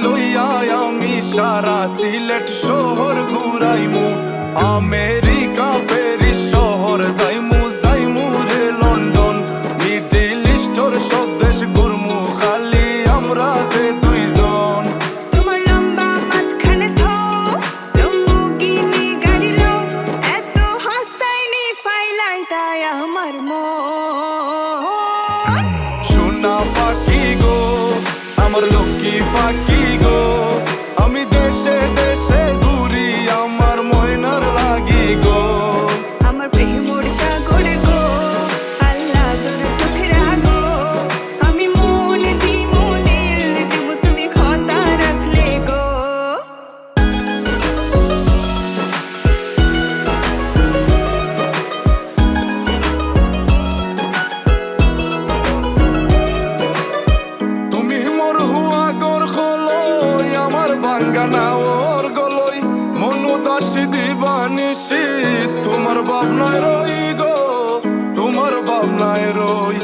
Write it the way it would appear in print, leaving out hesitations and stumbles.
লইয়া আমি সারা সিলেট শহর ঘুরাইমু। আমেরিকা প্যারিস শহর যাইমু, যাইমু রে লন্ডন, মিডল ইস্টর সব দেশ ঘুরমু খালি আমরা যে দুইজন। তোমার লম্বা মাঝখানে থো লম্বুগিনি গাড়ি লো, এত হাসতাইনি ফাইলাই তাই আমার মন। সোনা পাখি গো আমার লক্ষ্মী পাখি গো, আমি দেশে দেশে ঘুরি আমার ময়নার লাগি গো। আমার প্রেমর সাগর গো আল্লাহ তোর টুকরা গো, আমি মন দিমু দিল দিমু তুমি কথা রাখলে গো। তুমি মোর হুয়া গর খলই আমার বাঙ্গানা ওর গলই, মনু দাসী দিবানিসি তোমার ভাবনায় রই গো, তোমার ভাবনায় রই।